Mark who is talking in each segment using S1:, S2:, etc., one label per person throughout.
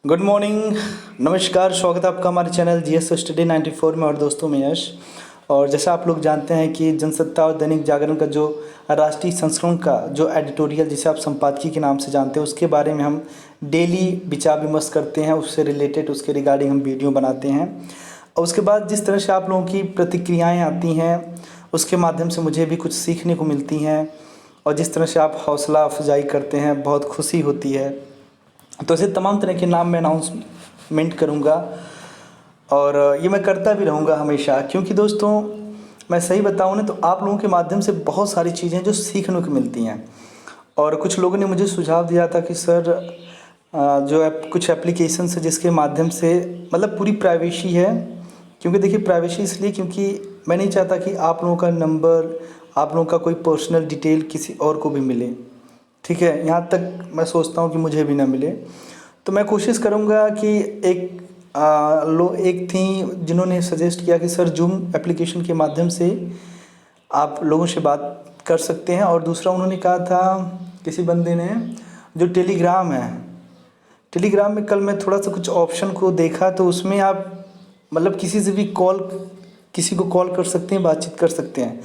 S1: Good morning, नमस्कार। स्वागत है आपका हमारे चैनल जीएस स्टडी 94 में। और दोस्तों मैं यश। और जैसा आप लोग जानते हैं कि जनसत्ता और दैनिक जागरण का जो राष्ट्रीय संस्करण का जो एडिटोरियल जिसे आप संपादकीय के नाम से जानते हैं उसके बारे में हम डेली विचार विमर्श करते हैं, उससे रिलेटेड उसके रिगार्डिंग हम वीडियो बनाते हैं। और उसके बाद जिस तरह से आप लोगों की प्रतिक्रियाएँ आती हैं उसके माध्यम से मुझे भी कुछ सीखने को मिलती हैं। और जिस तरह से आप हौसला अफजाई करते हैं बहुत खुशी होती है। तो ऐसे तमाम तरह के नाम मैं अनाउंसमेंट करूँगा और ये मैं करता भी रहूँगा हमेशा, क्योंकि दोस्तों मैं सही बताऊँ ना तो आप लोगों के माध्यम से बहुत सारी चीज़ें जो सीखने को मिलती हैं। और कुछ लोगों ने मुझे सुझाव दिया था कि सर जो कुछ एप्लीकेशन है जिसके माध्यम से मतलब पूरी प्राइवेसी है, क्योंकि देखिए प्राइवेसी इसलिए क्योंकि मैं नहीं चाहता कि आप लोगों का नंबर, आप लोगों का कोई पर्सनल डिटेल किसी और को भी मिले। ठीक है, यहाँ तक मैं सोचता हूँ कि मुझे भी ना मिले। तो मैं कोशिश करूँगा कि एक थी जिन्होंने सजेस्ट किया कि सर जूम एप्लीकेशन के माध्यम से आप लोगों से बात कर सकते हैं। और दूसरा उन्होंने कहा था किसी बंदे ने जो टेलीग्राम है, टेलीग्राम में कल मैं थोड़ा सा कुछ ऑप्शन को देखा तो उसमें आप मतलब किसी से भी किसी को कॉल कर सकते हैं, बातचीत कर सकते हैं।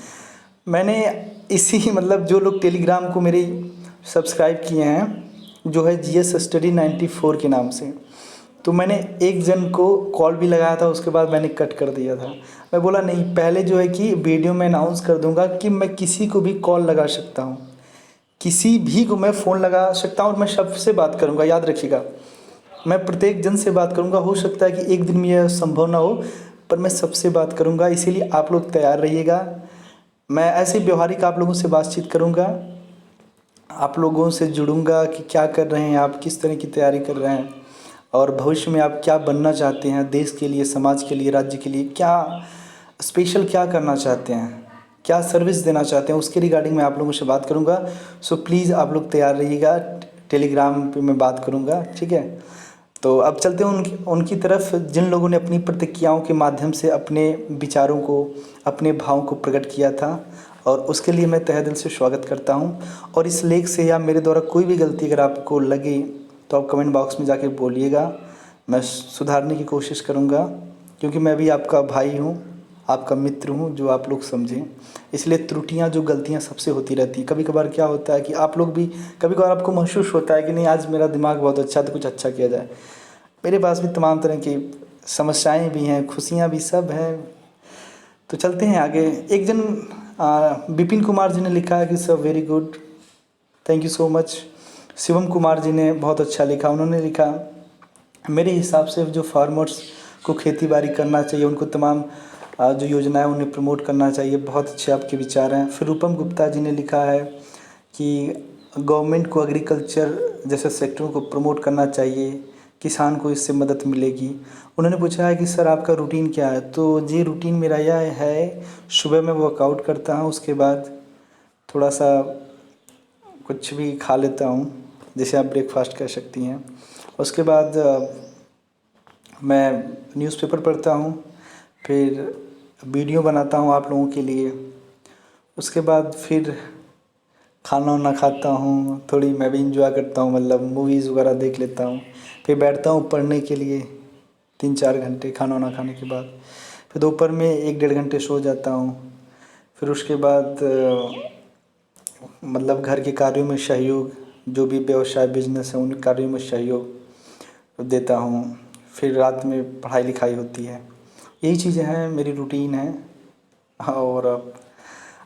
S1: मैंने इसी मतलब जो लोग टेलीग्राम को मेरे सब्सक्राइब किए हैं जो है जीएस स्टडी 94 के नाम से, तो मैंने एक जन को कॉल भी लगाया था, उसके बाद मैंने कट कर दिया था। मैं बोला नहीं, पहले जो है कि वीडियो में अनाउंस कर दूंगा कि मैं किसी को भी कॉल लगा सकता हूँ, किसी भी को मैं फ़ोन लगा सकता हूँ और मैं सबसे बात करूँगा। याद रखिएगा, मैं प्रत्येक जन से बात करूँगा। हो सकता है कि एक दिन में यह संभव ना हो, पर मैं सबसे बात करूँगा। इसीलिए आप लोग तैयार रहिएगा। मैं ऐसे व्यवहारिक आप लोगों से बातचीत करूँगा, आप लोगों से जुड़ूंगा कि क्या कर रहे हैं आप, किस तरह की तैयारी कर रहे हैं और भविष्य में आप क्या बनना चाहते हैं, देश के लिए, समाज के लिए, राज्य के लिए क्या स्पेशल क्या करना चाहते हैं, क्या सर्विस देना चाहते हैं, उसके रिगार्डिंग मैं आप लोगों से बात करूंगा। सो प्लीज़ आप लोग तैयार रहिएगा। टेलीग्राम पे मैं बात करूंगा, ठीक है। तो अब चलते हैं उनकी तरफ जिन लोगों ने अपनी प्रतिक्रियाओं के माध्यम से अपने विचारों को, अपने भावों को प्रकट किया था, और उसके लिए मैं तहे दिल से स्वागत करता हूं। और इस लेख से या मेरे द्वारा कोई भी गलती अगर आपको लगे तो आप कमेंट बॉक्स में जाके बोलिएगा, मैं सुधारने की कोशिश करूंगा, क्योंकि मैं भी आपका भाई हूं, आपका मित्र हूं, जो आप लोग समझें। इसलिए त्रुटियां जो गलतियां सबसे होती रहती हैं। कभी कभार क्या होता है कि आप लोग भी कभी कभार आपको महसूस होता है कि नहीं आज मेरा दिमाग बहुत अच्छा, तो कुछ अच्छा किया जाए। मेरे पास भी तमाम तरह की समस्याएं भी हैं, खुशियां भी, सब हैं। तो चलते हैं आगे। एक जन विपिन कुमार जी ने लिखा है कि sir very good, thank you so much. Shivam Kumar ji ने बहुत अच्छा लिखा। उन्होंने लिखा मेरे हिसाब से जो फार्मर्स को खेती बाड़ी करना चाहिए, उनको तमाम जो योजनाएं उन्हें प्रमोट करना चाहिए। बहुत अच्छे आपके विचार हैं। फिर रूपम गुप्ता जी ने लिखा है कि गवर्नमेंट को एग्रीकल्चर जैसे सेक्टरों को प्रमोट करना चाहिए, किसान को इससे मदद मिलेगी। उन्होंने पूछा है कि सर आपका रूटीन क्या है। तो जी रूटीन मेरा यह है, सुबह मैं वर्कआउट करता हूँ, उसके बाद थोड़ा सा कुछ भी खा लेता हूँ, जैसे आप ब्रेकफास्ट कह सकती हैं। उसके बाद मैं न्यूज़पेपर पढ़ता हूँ, फिर वीडियो बनाता हूँ आप लोगों के लिए। उसके बाद फिर खाना वाना खाता हूँ, थोड़ी मैं भी इंजॉय करता हूँ, मतलब मूवीज़ वगैरह देख लेता हूँ। फिर बैठता हूँ पढ़ने के लिए 3-4 घंटे खाना वाना खाने के बाद। फिर दोपहर में 1-1.5 घंटे सो जाता हूँ। फिर उसके बाद मतलब घर के कार्यों में सहयोग, जो भी व्यवसाय बिजनेस है उन कार्यों में सहयोग देता हूँ। फिर रात में पढ़ाई लिखाई होती है। यही चीज़ें हैं, मेरी रूटीन है। और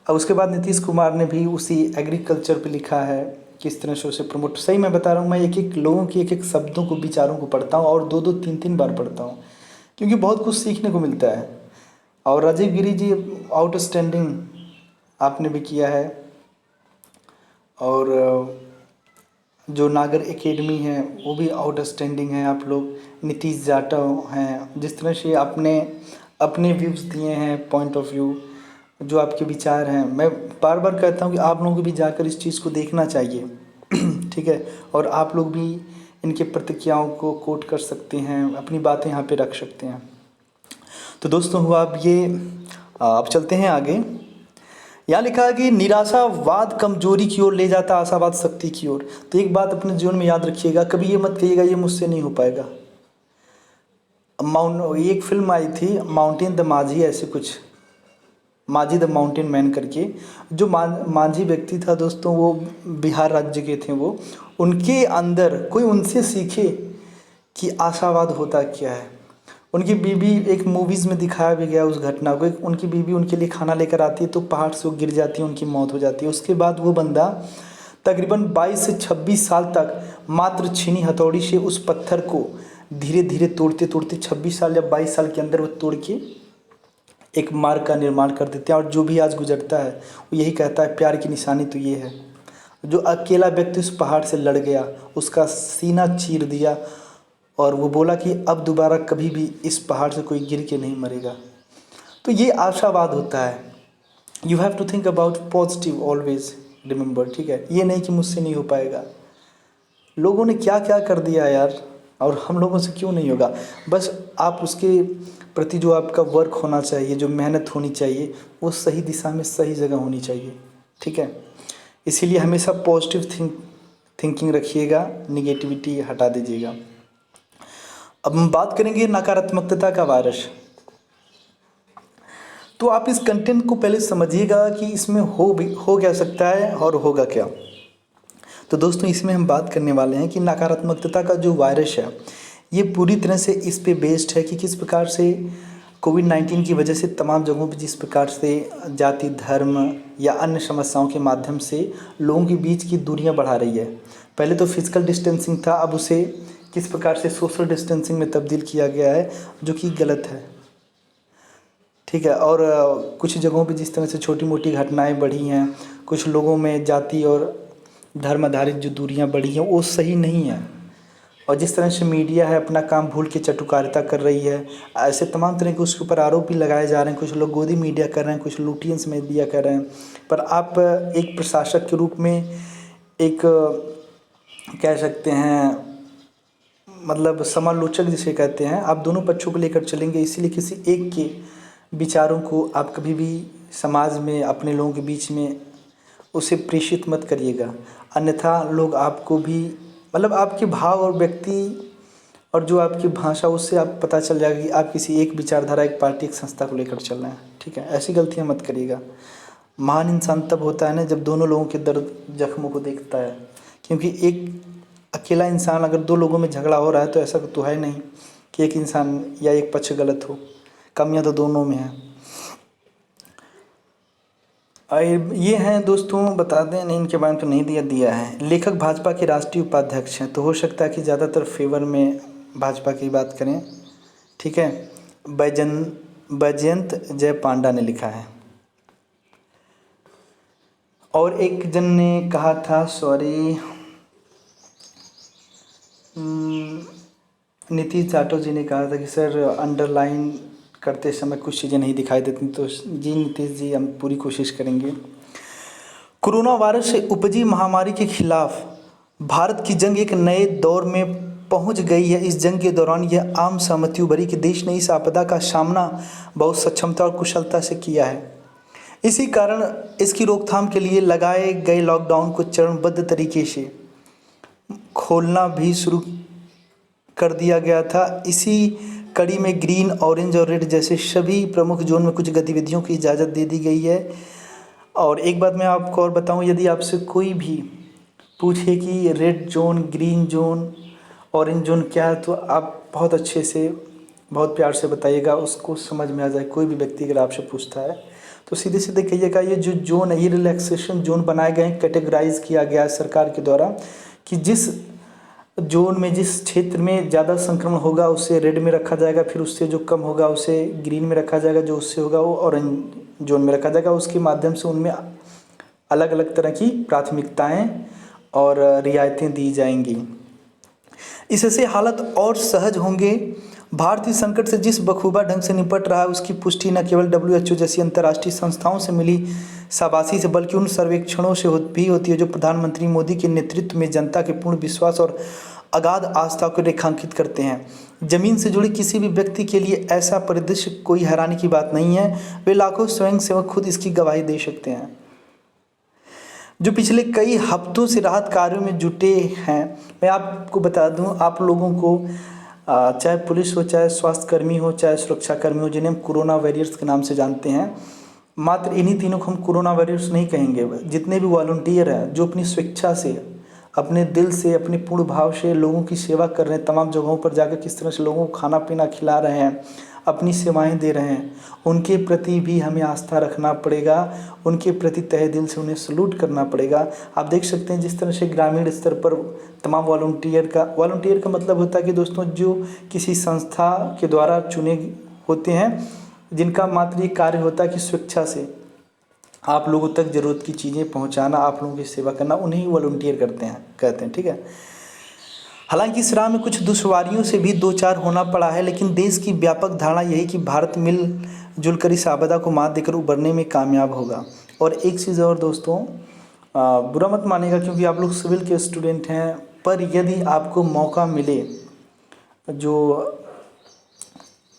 S1: अब उसके बाद नीतीश कुमार ने भी उसी एग्रीकल्चर पे लिखा है किस तरह से उसे प्रमोट। सही मैं बता रहा हूँ, मैं एक एक लोगों की एक एक शब्दों को, विचारों को पढ़ता हूँ और 2-2 3-3 बार पढ़ता हूँ, क्योंकि बहुत कुछ सीखने को मिलता है। और राजीव गिरी जी आउटस्टैंडिंग आपने भी किया है। और जो नागर एकेडमी है वो भी आउटस्टैंडिंग है। आप लोग नीतीश जाटव हैं, जिस तरह से आपने अपने व्यूज़ दिए हैं, पॉइंट ऑफ व्यू, जो आपके विचार हैं, मैं बार बार कहता हूँ कि आप लोगों को भी जाकर इस चीज़ को देखना चाहिए। ठीक है, और आप लोग भी इनके प्रतिक्रियाओं को कोट कर सकते हैं, अपनी बातें यहाँ पे रख सकते हैं। तो दोस्तों हुआ अब चलते हैं आगे। यहाँ लिखा है कि निराशावाद कमजोरी की ओर ले जाता, आशावाद शक्ति की ओर। तो एक बात अपने जीवन में याद रखिएगा, कभी ये मत कहिएगा ये मुझसे नहीं हो पाएगा। एक फिल्म आई थी माउंटेन द माझी, ऐसे कुछ, माझी द माउंटेन मैन करके। जो माझी व्यक्ति था दोस्तों, वो बिहार राज्य के थे। वो उनके अंदर कोई उनसे सीखे कि आशावाद होता क्या है। उनकी बीवी, एक मूवीज़ में दिखाया भी गया उस घटना को, उनकी बीवी उनके लिए खाना लेकर आती है तो पहाड़ से वो गिर जाती है, उनकी मौत हो जाती है। उसके बाद वो बंदा तकरीबन 22 से 26 साल तक मात्र छीनी हथौड़ी से उस पत्थर को धीरे धीरे तोड़ते तोड़ते 26 साल या 22 साल के अंदर वो तोड़ के एक मार्ग का निर्माण कर देते हैं। और जो भी आज गुजरता है वो यही कहता है, प्यार की निशानी तो ये है। जो अकेला व्यक्ति उस पहाड़ से लड़ गया, उसका सीना चीर दिया और वो बोला कि अब दोबारा कभी भी इस पहाड़ से कोई गिर के नहीं मरेगा। तो ये आशावाद होता है। You have to think about positive always, remember, ठीक है। ये नहीं कि मुझसे नहीं हो पाएगा। लोगों ने क्या क्या कर दिया यार, और हम लोगों से क्यों नहीं होगा। बस आप उसके प्रति जो आपका वर्क होना चाहिए, जो मेहनत होनी चाहिए, वो सही दिशा में सही जगह होनी चाहिए, ठीक है। इसीलिए हमेशा पॉजिटिव थिंकिंग रखिएगा, निगेटिविटी हटा दीजिएगा। अब हम बात करेंगे नकारात्मकता का वायरस। तो आप इस कंटेंट को पहले समझिएगा कि इसमें हो क्या सकता है और होगा क्या। तो दोस्तों, इसमें हम बात करने वाले हैं कि नकारात्मकता का जो वायरस है, ये पूरी तरह से इस पे बेस्ड है कि किस प्रकार से कोविड-19 की वजह से तमाम जगहों पे जिस प्रकार से जाति, धर्म या अन्य समस्याओं के माध्यम से लोगों के बीच की दूरियां बढ़ा रही है। पहले तो फिजिकल डिस्टेंसिंग था, अब उसे किस प्रकार से सोशल डिस्टेंसिंग में तब्दील किया गया है, जो कि गलत है, ठीक है। और कुछ जगहों पे जिस तरह से छोटी मोटी घटनाएं बढ़ी हैं, कुछ लोगों में जाति और धर्म आधारित जो दूरियां बढ़ी हैं, वो सही नहीं है। और जिस तरह से मीडिया है अपना काम भूल के चटुकारिता कर रही है, ऐसे तमाम तरह के उसके ऊपर आरोप भी लगाए जा रहे हैं। कुछ लोग गोदी मीडिया कर रहे हैं, कुछ लुटियंस मीडिया कर रहे हैं। पर आप एक प्रशासक के रूप में, एक कह सकते हैं मतलब समालोचक जिसे कहते हैं, आप दोनों पक्षों को लेकर चलेंगे। इसीलिए किसी एक के विचारों को आप कभी भी समाज में, अपने लोगों के बीच में उसे प्रेषित मत करिएगा। अन्यथा लोग आपको भी, मतलब आपके भाव और व्यक्ति और जो आपकी भाषा, उससे आप पता चल जाएगा कि आप किसी एक विचारधारा, एक पार्टी, एक संस्था को लेकर चल रहे हैं, ठीक है। ऐसी गलतियां मत करिएगा। महान इंसान तब होता है ना जब दोनों लोगों के दर्द, जख्मों को देखता है। क्योंकि एक अकेला इंसान, अगर दो लोगों में झगड़ा हो रहा है तो ऐसा तो है नहीं कि एक इंसान या एक पक्ष गलत हो, कमियां तो दोनों में हैं। ये हैं दोस्तों, बता दें, नहीं इनके बारे में तो नहीं दिया है। लेखक भाजपा के राष्ट्रीय उपाध्यक्ष हैं, तो हो सकता है कि ज़्यादातर फेवर में भाजपा की बात करें, ठीक है। बैजयंत जय पांडा ने लिखा है। और एक जन ने कहा था, सॉरी, नीतीश जाटव जी ने कहा था कि सर अंडरलाइन करते समय कुछ चीज़ें नहीं दिखाई देती। तो जी नीतीश जी, हम पूरी कोशिश करेंगे। कोरोना वायरस से उपजी महामारी के खिलाफ भारत की जंग एक नए दौर में पहुंच गई है। इस जंग के दौरान यह आम सहमति उभरी कि देश ने इस आपदा का सामना बहुत सक्षमता और कुशलता से किया है। इसी कारण इसकी रोकथाम के लिए लगाए गए लॉकडाउन को चरणबद्ध तरीके से खोलना भी शुरू कर दिया गया था। इसी कड़ी में ग्रीन, ऑरेंज और रेड जैसे सभी प्रमुख जोन में कुछ गतिविधियों की इजाज़त दे दी गई है। और एक बात मैं आपको और बताऊं, यदि आपसे कोई भी पूछे कि red zone, green zone, orange zone क्या है, तो आप बहुत अच्छे से, बहुत प्यार से बताइएगा, उसको समझ में आ जाए। कोई भी व्यक्ति अगर आपसे पूछता है तो सीधे सीधे कहिएगा ये जो जोन है, ये रिलैक्सेशन जोन बनाए गए हैं, कैटेगराइज किया गया है सरकार के द्वारा कि जिस जोन में, जिस क्षेत्र में ज़्यादा संक्रमण होगा उसे रेड में रखा जाएगा, फिर उससे जो कम होगा उसे ग्रीन में रखा जाएगा, जो उससे होगा वो ऑरेंज जोन में रखा जाएगा। उसके माध्यम से उनमें अलग अलग तरह की प्राथमिकताएं और रियायतें दी जाएंगी। इससे हालात और सहज होंगे। भारतीय संकट से जिस बखूबा ढंग से निपट रहा है उसकी पुष्टि न केवल WHO जैसी अंतर्राष्ट्रीय संस्थाओं से मिली शाबाशी से, बल्कि उन सर्वेक्षणों से भी होती है जो प्रधानमंत्री मोदी के नेतृत्व में जनता के पूर्ण विश्वास और अगाध आस्था को रेखांकित करते हैं। जमीन से जुड़े किसी भी व्यक्ति के लिए ऐसा परिदृश्य कोई हैरानी की बात नहीं है। वे लाखों स्वयंसेवक खुद इसकी गवाही दे सकते हैं, जो पिछले कई हफ्तों से राहत कार्यों में जुटे हैं। मैं आपको बता दूं, आप लोगों को चाहे पुलिस हो, चाहे स्वास्थ्य कर्मी हो, चाहे सुरक्षा कर्मी हो, जिन्हें हम कोरोना वॉरियर्स के नाम से जानते हैं। मात्र इन्हीं तीनों को हम कोरोना वॉरियर्स नहीं कहेंगे। जितने भी वॉलंटियर हैं जो अपनी स्वेच्छा से, अपने दिल से, अपने पूर्ण भाव से लोगों की सेवा कर रहे हैं, तमाम जगहों पर जाकर किस तरह से लोगों को खाना पीना खिला रहे हैं, अपनी सेवाएं दे रहे हैं, उनके प्रति भी हमें आस्था रखना पड़ेगा, उनके प्रति तहे दिल से उन्हें सलूट करना पड़ेगा। आप देख सकते हैं जिस तरह से ग्रामीण स्तर पर तमाम वॉलंटियर का मतलब होता है कि दोस्तों जो किसी संस्था के द्वारा चुने होते हैं, जिनका मात्र ये कार्य होता है कि स्वेच्छा से आप लोगों तक ज़रूरत की चीज़ें पहुंचाना, आप लोगों की सेवा करना, उन्हें ही वॉलंटियर कहते हैं। ठीक है। हालांकि इस राह में कुछ दुश्वारियों से भी दो चार होना पड़ा है, लेकिन देश की व्यापक धारणा यही कि भारत मिलजुल कर इस आपदा को मात देकर उबरने में कामयाब होगा। और एक चीज़ और दोस्तों, बुरा मत मानेगा क्योंकि आप लोग सिविल के स्टूडेंट हैं, पर यदि आपको मौका मिले, जो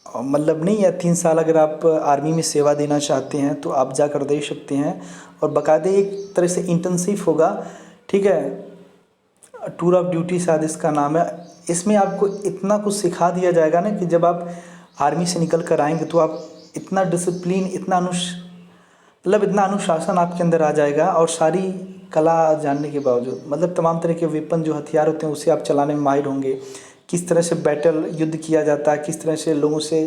S1: मतलब नहीं है, 3 साल अगर आप आर्मी में सेवा देना चाहते हैं तो आप जाकर दे सकते हैं। और बाकायदे एक तरह से इंटर्नशिप होगा। ठीक है, टूर ऑफ ड्यूटी शायद इसका नाम है। इसमें आपको इतना कुछ सिखा दिया जाएगा ना कि जब आप आर्मी से निकल कर आएंगे तो आप इतना डिसिप्लिन, इतना अनुशासन आपके अंदर आ जाएगा। और सारी कला जानने के बावजूद, मतलब तमाम तरह के वेपन जो हथियार होते हैं उसे आप चलाने में माहिर होंगे। किस तरह से बैटल युद्ध किया जाता है, किस तरह से लोगों से,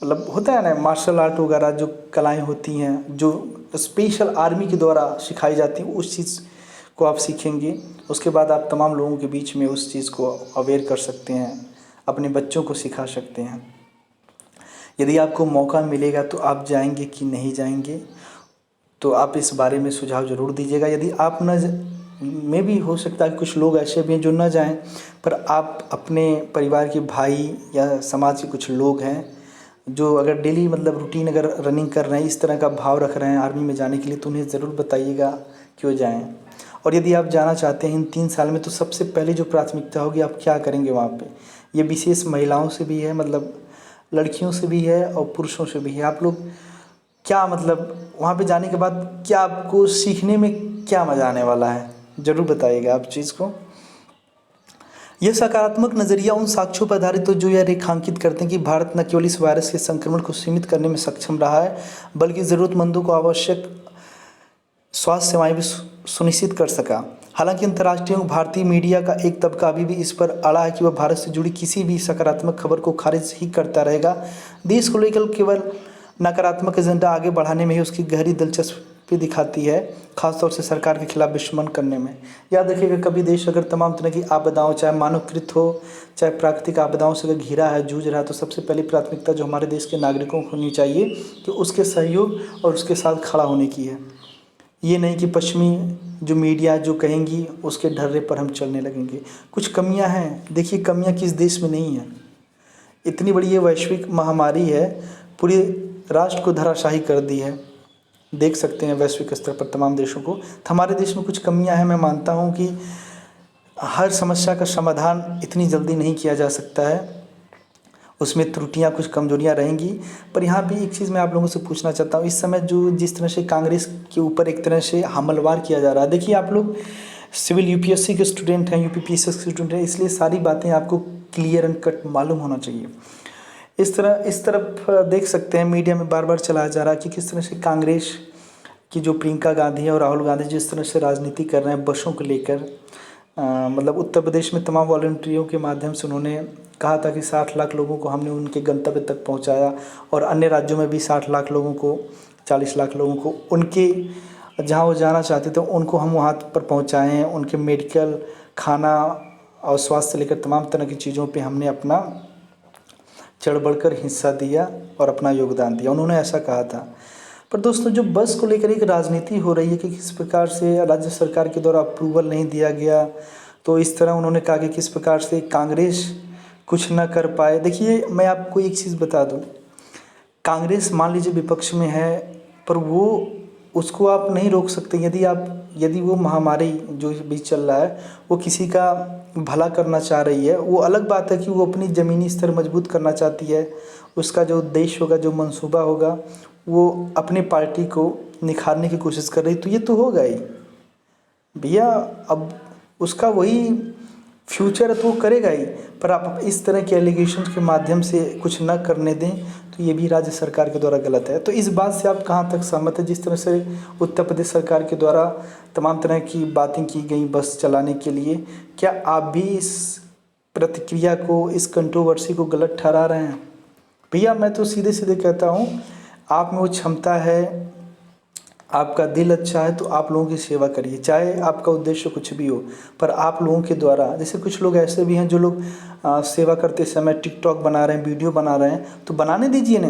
S1: मतलब होता है ना मार्शल आर्ट वगैरह जो कलाएं होती हैं, जो स्पेशल आर्मी के द्वारा सिखाई जाती हैं, उस चीज़ को आप सीखेंगे। उसके बाद आप तमाम लोगों के बीच में उस चीज़ को अवेयर कर सकते हैं, अपने बच्चों को सिखा सकते हैं। यदि आपको मौका मिलेगा तो आप जाएंगे कि नहीं जाएंगे, तो आप इस बारे में सुझाव ज़रूर दीजिएगा। यदि आप में भी हो सकता है कि कुछ लोग ऐसे भी हैं जो न जाएं, पर आप अपने परिवार के भाई या समाज के कुछ लोग हैं जो अगर डेली मतलब रूटीन अगर रनिंग कर रहे हैं, इस तरह का भाव रख रहे हैं आर्मी में जाने के लिए, तो उन्हें ज़रूर बताइएगा कि वो जाएँ। और यदि आप जाना चाहते हैं इन 3 साल में, तो सबसे पहले जो प्राथमिकता होगी आप क्या करेंगे वहाँ पे, ये विशेष महिलाओं से भी है, मतलब लड़कियों से भी है और पुरुषों से भी है। आप लोग क्या, मतलब वहाँ पे जाने के बाद क्या आपको सीखने में क्या मज़ा आने वाला है, ज़रूर बताइएगा आप चीज़ को। यह सकारात्मक नज़रिया उन साक्ष्यों पर आधारित हो जो यह रेखांकित करते हैं कि भारत न केवल इस वायरस के संक्रमण को सीमित करने में सक्षम रहा है, बल्कि ज़रूरतमंदों को आवश्यक स्वास्थ्य सेवाएं भी सुनिश्चित कर सका। हालांकि अंतर्राष्ट्रीय और भारतीय मीडिया का एक तबका अभी भी इस पर अड़ा है कि वह भारत से जुड़ी किसी भी सकारात्मक खबर को खारिज ही करता रहेगा। देश को लेकर केवल नकारात्मक एजेंडा आगे बढ़ाने में ही उसकी गहरी दिलचस्पी दिखाती है, खासतौर से सरकार के खिलाफ दुश्मन करने में। याद रखिएगा, कभी देश अगर तमाम तरह की आपदाओं, चाहे मानवकृत हो चाहे प्राकृतिक आपदाओं से अगर घिरा है, जूझ रहा है, तो सबसे पहली प्राथमिकता जो हमारे देश के नागरिकों को होनी चाहिए कि उसके सहयोग और उसके साथ खड़ा होने की है। ये नहीं कि पश्चिमी जो मीडिया जो कहेंगी उसके ढर्रे पर हम चलने लगेंगे। कुछ कमियां हैं, देखिए कमियां किस देश में नहीं है। इतनी बड़ी ये वैश्विक महामारी है, पूरे राष्ट्र को धराशायी कर दी है। देख सकते हैं वैश्विक स्तर पर तमाम देशों को। तो हमारे देश में कुछ कमियां हैं। मैं मानता हूं कि हर समस्या का समाधान इतनी जल्दी नहीं किया जा सकता है, उसमें त्रुटियां, कुछ कमजोरियां रहेंगी। पर यहाँ भी एक चीज़ मैं आप लोगों से पूछना चाहता हूँ, इस समय जो जिस तरह से कांग्रेस के ऊपर एक तरह से हमलवार किया जा रहा है, देखिए आप लोग सिविल यूपीएससी के स्टूडेंट हैं, यूपीपीएससी के स्टूडेंट हैं, इसलिए सारी बातें आपको क्लियर एंड कट मालूम होना चाहिए। इस तरफ देख सकते हैं मीडिया में बार बार चलाया जा रहा है कि किस तरह से कांग्रेस की जो प्रियंका गांधी है और राहुल गांधी जिस तरह से राजनीति कर रहे हैं बसों को लेकर, मतलब उत्तर प्रदेश में तमाम वॉलंटियरों के माध्यम से उन्होंने कहा था कि 60 लाख लोगों को हमने उनके गंतव्य तक पहुंचाया, और अन्य राज्यों में भी 60 लाख लोगों को, 40 लाख लोगों को उनके जहां वो जाना चाहते थे उनको हम वहां पर पहुंचाए हैं। उनके मेडिकल, खाना और स्वास्थ्य से लेकर तमाम तरह की चीज़ों पे हमने अपना चढ़ बढ़कर हिस्सा दिया और अपना योगदान दिया, उन्होंने ऐसा कहा था। पर दोस्तों जो बस को लेकर एक राजनीति हो रही है कि किस प्रकार से राज्य सरकार के द्वारा अप्रूवल नहीं दिया गया, तो इस तरह उन्होंने कहा कि किस प्रकार से कांग्रेस कुछ न कर पाए। देखिए मैं आपको एक चीज़ बता दूं, कांग्रेस मान लीजिए विपक्ष में है, पर वो उसको आप नहीं रोक सकते। यदि वो महामारी जो भी चल रहा है वो किसी का भला करना चाह रही है, वो अलग बात है कि वो अपनी ज़मीनी स्तर मजबूत करना चाहती है, उसका जो उद्देश्य होगा, जो मंसूबा होगा, वो अपने पार्टी को निखारने की कोशिश कर रही, तो ये तो होगा ही भैया। अब उसका वही फ्यूचर तो वो करेगा ही, पर आप इस तरह के एलिगेशन के माध्यम से कुछ न करने दें तो ये भी राज्य सरकार के द्वारा गलत है। तो इस बात से आप कहाँ तक सहमत हैं? जिस तरह से उत्तर प्रदेश सरकार के द्वारा तमाम तरह की बातें की गई बस चलाने के लिए, क्या आप भी इस प्रतिक्रिया को, इस कंट्रोवर्सी को गलत ठहरा रहे हैं? भैया मैं तो सीधे सीधे कहता हूँ, आप में वो क्षमता है, आपका दिल अच्छा है तो आप लोगों की सेवा करिए, चाहे आपका उद्देश्य कुछ भी हो। पर आप लोगों के द्वारा, जैसे कुछ लोग ऐसे भी हैं जो लोग सेवा करते समय टिकटॉक बना रहे हैं, वीडियो बना रहे हैं, तो बनाने दीजिए ना,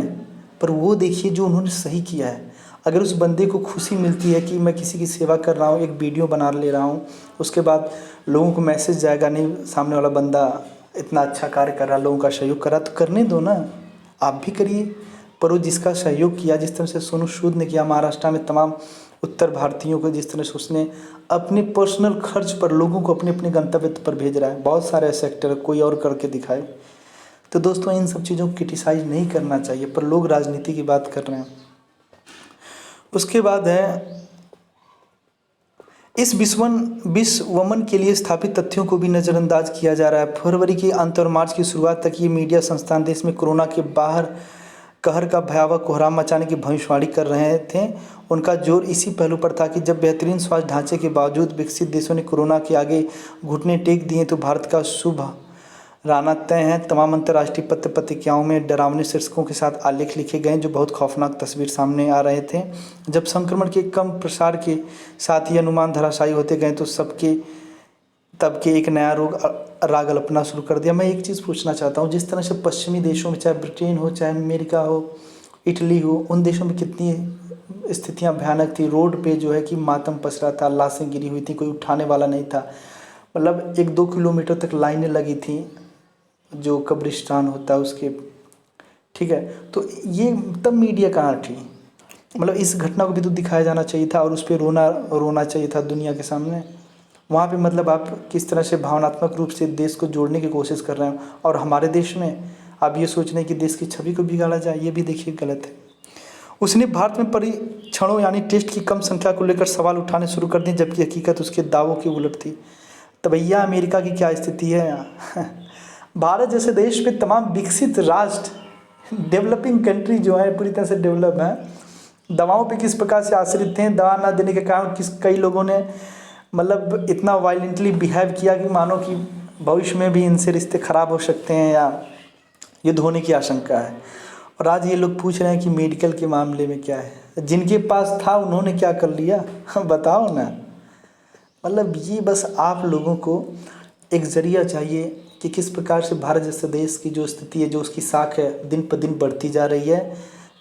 S1: पर वो देखिए जो उन्होंने सही किया है। अगर उस बंदे को खुशी मिलती है कि मैं किसी की सेवा कर रहा हूँ, एक वीडियो बना ले रहा हूँ, उसके बाद लोगों को मैसेज जाएगा, नहीं सामने वाला बंदा इतना अच्छा कार्य कर रहा, लोगों का सहयोग कर रहा, तो करने दो ना, आप भी करिए। पर वो जिसका सहयोग किया, जिस तरह से सोनू सूद ने किया महाराष्ट्र में तमाम उत्तर भारतीयों को, जिस तरह से उसने अपने पर्सनल खर्च पर लोगों को अपने अपने गंतव्य पर भेज रहा है, बहुत सारे ऐसे एक्टर कोई और करके दिखाए। तो दोस्तों इन सब चीज़ों को क्रिटिसाइज नहीं करना चाहिए, पर लोग राजनीति की बात कर रहे हैं। उसके बाद है इस विश्वमन के लिए स्थापित तथ्यों को भी नज़रअंदाज किया जा रहा है। फरवरी के अंत और मार्च की शुरुआत तक ये मीडिया संस्थान देश में कोरोना के बाहर कहर का भयावह कोहराम मचाने की भविष्यवाणी कर रहे थे। उनका जोर इसी पहलू पर था कि जब बेहतरीन स्वास्थ्य ढांचे के बावजूद विकसित देशों ने कोरोना के आगे घुटने टेक दिए तो भारत का शुभ राना तय है। तमाम अंतर्राष्ट्रीय पत्र पत्रिकाओं में डरावने शीर्षकों के साथ आलेख लिखे गए जो बहुत खौफनाक तस्वीर सामने आ रहे थे। जब संक्रमण के कम प्रसार के साथ ये अनुमान धराशायी होते गए तो तब के एक नया राग अल्पना शुरू कर दिया। मैं एक चीज़ पूछना चाहता हूँ, जिस तरह से पश्चिमी देशों में, चाहे ब्रिटेन हो, चाहे अमेरिका हो, इटली हो, उन देशों में कितनी स्थितियाँ भयानक थी। रोड पे जो है कि मातम पस रहा था, लाशें गिरी हुई थी, कोई उठाने वाला नहीं था। मतलब 1-2 किलोमीटर तक लाइनें लगी थी, जो कब्रिस्तान होता है उसके, ठीक है। तो ये तब मीडिया कहाँ थी? मतलब इस घटना को भी तो दिखाया जाना चाहिए था और उस पर रोना चाहिए था दुनिया के सामने। वहाँ पे मतलब आप किस तरह से भावनात्मक रूप से देश को जोड़ने की कोशिश कर रहे हैं, और हमारे देश में आप ये सोच रहे हैं कि देश की छवि को बिगाड़ा जाए, ये भी देखिए गलत है। उसने भारत में परीक्षणों यानी टेस्ट की कम संख्या को लेकर सवाल उठाने शुरू कर दिए, जबकि हकीकत उसके दावों की उलट थी। तो भैया अमेरिका की क्या स्थिति है? भारत जैसे देश पे तमाम विकसित राष्ट्र, डेवलपिंग कंट्री जो है पूरी तरह से डेवलप है, दवाओं पे किस प्रकार से आश्रित थे। दवा ना देने के कारण कई लोगों ने मतलब इतना वायलेंटली बिहेव किया कि मानो कि भविष्य में भी इनसे रिश्ते खराब हो सकते हैं या युद्ध होने की आशंका है। और आज ये लोग पूछ रहे हैं कि मेडिकल के मामले में क्या है। जिनके पास था उन्होंने क्या कर लिया? बताओ ना। मतलब ये बस आप लोगों को एक ज़रिया चाहिए कि किस प्रकार से भारत जैसे देश की जो स्थिति है, जो उसकी साख है, दिन पर दिन बढ़ती जा रही है।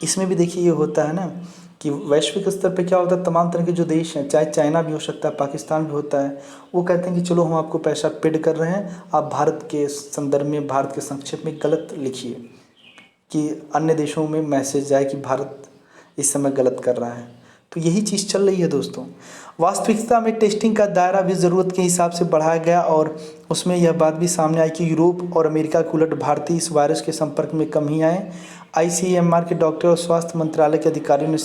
S1: इसमें भी देखिए ये होता है ना कि वैश्विक स्तर पे क्या होता है, तमाम तरह के जो देश हैं, चाहे चाइना भी हो सकता है, पाकिस्तान भी होता है, वो कहते हैं कि चलो हम आपको पैसा पेड कर रहे हैं, आप भारत के संदर्भ में, भारत के संक्षेप में गलत लिखिए कि अन्य देशों में मैसेज जाए कि भारत इस समय गलत कर रहा है। तो यही चीज़ चल रही है दोस्तों। वास्तविकता में टेस्टिंग का दायरा भी ज़रूरत के हिसाब से बढ़ाया गया और उसमें यह बात भी सामने आई कि यूरोप और अमेरिका के उलट भारतीय इस वायरस के संपर्क में कम ही आए। ICMR के डॉक्टर और स्वास्थ्य मंत्रालय के अधिकारियों ने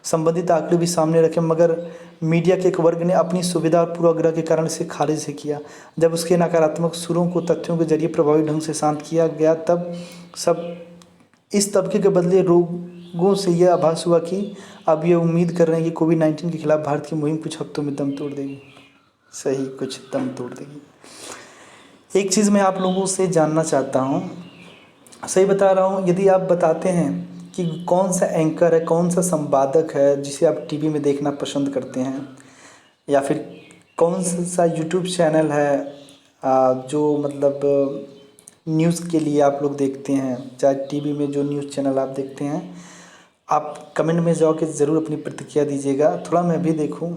S1: संबंधित आंकड़े भी सामने रखे, मगर मीडिया के एक वर्ग ने अपनी सुविधा और पूर्वाग्रह के कारण इसे खारिज से किया। जब उसके नकारात्मक सुरों को तथ्यों के जरिए प्रभावी ढंग से शांत किया गया, तब सब इस तबके के बदले लोगों से यह आभास हुआ कि अब ये उम्मीद कर रहे हैं कि कोविड-19 के खिलाफ भारत की मुहिम कुछ हफ्तों में दम तोड़ देगी। सही, कुछ दम तोड़ देगी। एक चीज़ मैं आप लोगों से जानना चाहता हूँ, सही बता रहा हूँ, यदि आप बताते हैं कि कौन सा एंकर है, कौन सा संपादक है जिसे आप टीवी में देखना पसंद करते हैं, या फिर कौन सा यूट्यूब चैनल है जो मतलब न्यूज़ के लिए आप लोग देखते हैं, चाहे टीवी में जो न्यूज़ चैनल आप देखते हैं, आप कमेंट में जाओ के ज़रूर अपनी प्रतिक्रिया दीजिएगा, थोड़ा मैं भी देखूं,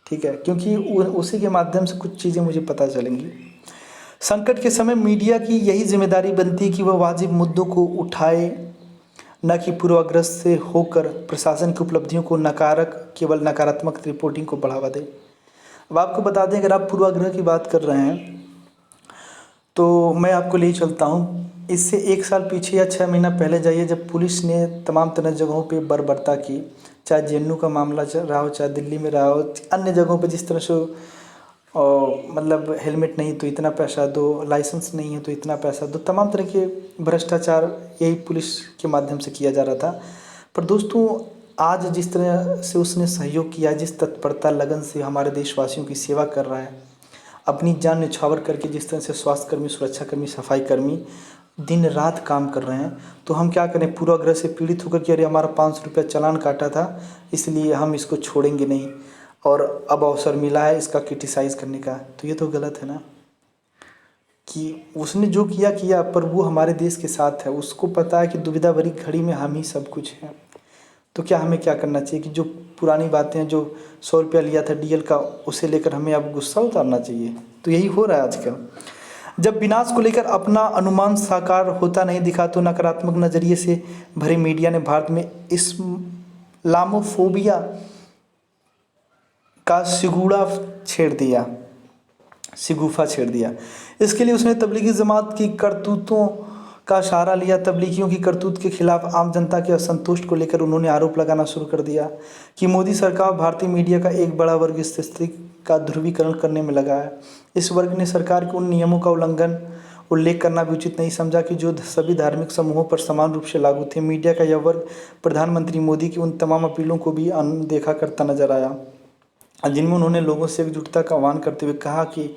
S1: ठीक है, क्योंकि उसी के माध्यम से कुछ चीज़ें मुझे पता चलेंगी। संकट के समय मीडिया की यही जिम्मेदारी बनती है कि वह वाजिब मुद्दों को उठाए, न कि पूर्वाग्रस्त से होकर प्रशासन की उपलब्धियों को केवल नकारात्मक रिपोर्टिंग को बढ़ावा दे। अब आपको बता दें, अगर आप पूर्वाग्रह की बात कर रहे हैं तो मैं आपको ले चलता हूँ इससे 1 साल पीछे या 6 महीना पहले जाइए, जब पुलिस ने तमाम तरह जगहों पे बर्बरता की, चाहे JNU का मामला चल रहा हो, चाहे दिल्ली में रहा हो, अन्य जगहों पे जिस तरह से और मतलब हेलमेट नहीं तो इतना पैसा दो, लाइसेंस नहीं है तो इतना पैसा दो, तमाम तरह के भ्रष्टाचार यही पुलिस के माध्यम से किया जा रहा था। पर दोस्तों आज जिस तरह से उसने सहयोग किया, जिस तत्परता लगन से हमारे देशवासियों की सेवा कर रहा है, अपनी जान न्यौछावर करके जिस तरह से स्वास्थ्यकर्मी, सुरक्षाकर्मी, सफाई कर्मी दिन रात काम कर रहे हैं, तो हम क्या करें पूर्वाग्रह से पीड़ित होकर कि अरे हमारा 500 रुपया चालान काटा था इसलिए हम इसको छोड़ेंगे नहीं और अब अवसर मिला है इसका क्रिटिसाइज़ करने का, तो ये तो गलत है ना। कि उसने जो किया किया, पर वो हमारे देश के साथ है, उसको पता है कि दुविधा भरी घड़ी में हम ही सब कुछ हैं। तो क्या हमें क्या करना चाहिए कि जो पुरानी बातें हैं, जो 100 रुपया लिया था डीएल का, उसे लेकर हमें अब गुस्सा उतारना चाहिए। तो यही हो रहा है आजकल। जब विनाश को लेकर अपना अनुमान साकार होता नहीं दिखा तो नकारात्मक नज़रिए से भरे मीडिया ने भारत में इस्लामोफोबिया का शिगूफा छेड़ दिया। इसके लिए उसने तबलीगी जमात की करतूतों का सहारा लिया। तबलीगियों की करतूत के खिलाफ आम जनता के असंतोष को लेकर उन्होंने आरोप लगाना शुरू कर दिया कि मोदी सरकार भारतीय मीडिया का एक बड़ा वर्ग इस स्थिति का ध्रुवीकरण करने में लगा है। इस वर्ग ने सरकार के उन नियमों का उल्लेख करना भी उचित नहीं समझा कि जो सभी धार्मिक समूहों पर समान रूप से लागू थे। मीडिया का यह वर्ग प्रधानमंत्री मोदी की उन तमाम अपीलों को भी अनदेखा करता नजर आया, जिनमें उन्होंने लोगों से एकजुटता का आह्वान करते हुए कहा कि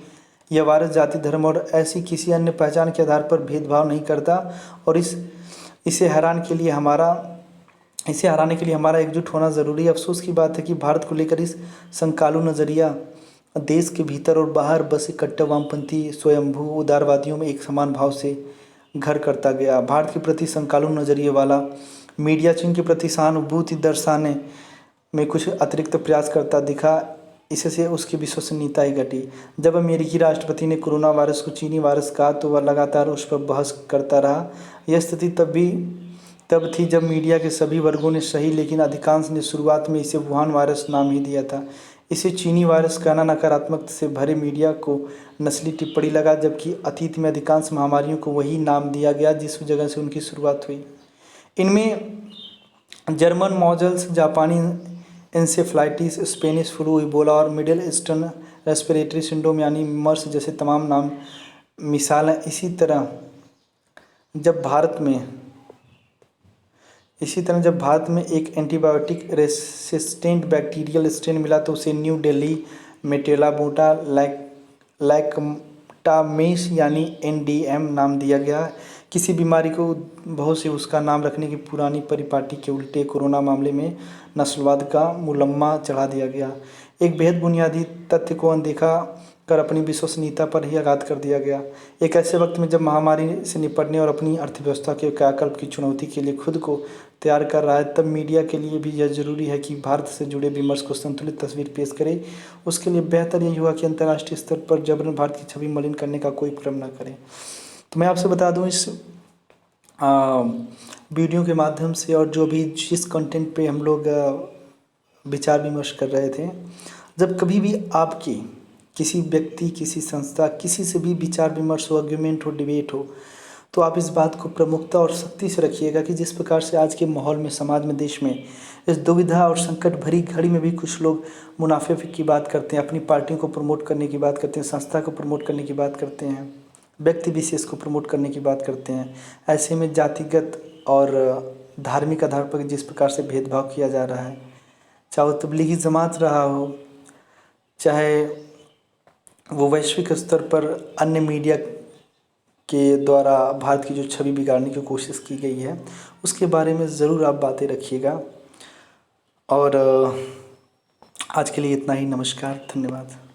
S1: यह वायरस जाति, धर्म और ऐसी किसी अन्य पहचान के आधार पर भेदभाव नहीं करता और इसे हराने के लिए हमारा एकजुट होना ज़रूरी है। अफसोस की बात है कि भारत को लेकर इस संकालू नज़रिया देश के भीतर और बाहर बसे कट्टर वामपंथी स्वयंभू उदारवादियों में एक समान भाव से घर करता गया। भारत के प्रति संकालू नज़रिए वाला मीडिया चीन के प्रति सहानुभूति दर्शाने में कुछ अतिरिक्त प्रयास करता दिखा, इससे उसकी विश्वसनीयता ही घटी। जब अमेरिकी राष्ट्रपति ने कोरोना वायरस को चीनी वायरस कहा तो वह लगातार उस पर बहस करता रहा। यह स्थिति तब थी जब मीडिया के सभी वर्गों ने सही, लेकिन अधिकांश ने शुरुआत में इसे वुहान वायरस नाम ही दिया था। इसे चीनी वायरस कहना नकारात्मक से भरे मीडिया को नस्ली टिप्पणी लगा, जबकि अतीत में अधिकांश महामारियों को वही नाम दिया गया जिस जगह से उनकी शुरुआत हुई। इनमें जर्मन मॉजल्स, जापानी इंसेफ्लाइटिस, स्पेनिश फ्लू, इबोला और मिडिल ईस्टर्न रेस्पिरेटरी सिंड्रोम यानी मर्स जैसे तमाम नाम मिसाल हैं। इसी तरह जब भारत में एक एंटीबायोटिक रेसिस्टेंट बैक्टीरियल स्ट्रेन मिला तो उसे न्यू दिल्ली मेटेलाबोटा लैक्टामेस यानी NDM नाम दिया गया। किसी बीमारी को बहुत से उसका नाम रखने की पुरानी परिपाटी के उल्टे कोरोना मामले में नस्लवाद का मुलम्मा चढ़ा दिया गया। एक बेहद बुनियादी तथ्य को अनदेखा कर अपनी विश्वसनीयता पर ही आघात कर दिया गया। एक ऐसे वक्त में जब महामारी से निपटने और अपनी अर्थव्यवस्था के कायाकल्प की चुनौती के लिए खुद को तैयार कर रहा है, तब मीडिया के लिए भी यह जरूरी है कि भारत से जुड़े विमर्श को संतुलित तस्वीर पेश करे। उसके लिए बेहतर यही हुआ कि अंतर्राष्ट्रीय स्तर पर जबरन भारत की छवि मलिन करने का कोई क्रम न करे। तो मैं आपसे बता दूं इस वीडियो के माध्यम से और जो भी जिस कंटेंट पे हम लोग विचार विमर्श कर रहे थे, जब कभी भी आपकी किसी व्यक्ति, किसी संस्था, किसी से भी विचार विमर्श हो, आर्ग्यूमेंट हो, डिबेट हो, तो आप इस बात को प्रमुखता और सख्ती से रखिएगा कि जिस प्रकार से आज के माहौल में, समाज में, देश में इस दुविधा और संकट भरी घड़ी में भी कुछ लोग मुनाफे की बात करते हैं, अपनी पार्टियों को प्रमोट करने की बात करते हैं, संस्था को प्रमोट करने की बात करते हैं, व्यक्ति विशेष को प्रमोट करने की बात करते हैं। ऐसे में जातिगत और धार्मिक आधार पर जिस प्रकार से भेदभाव किया जा रहा है, चाहे वो तबलीगी जमात रहा हो, चाहे वो वैश्विक स्तर पर अन्य मीडिया के द्वारा भारत की जो छवि बिगाड़ने की कोशिश की गई है, उसके बारे में ज़रूर आप बातें रखिएगा। और आज के लिए इतना ही। नमस्कार, धन्यवाद।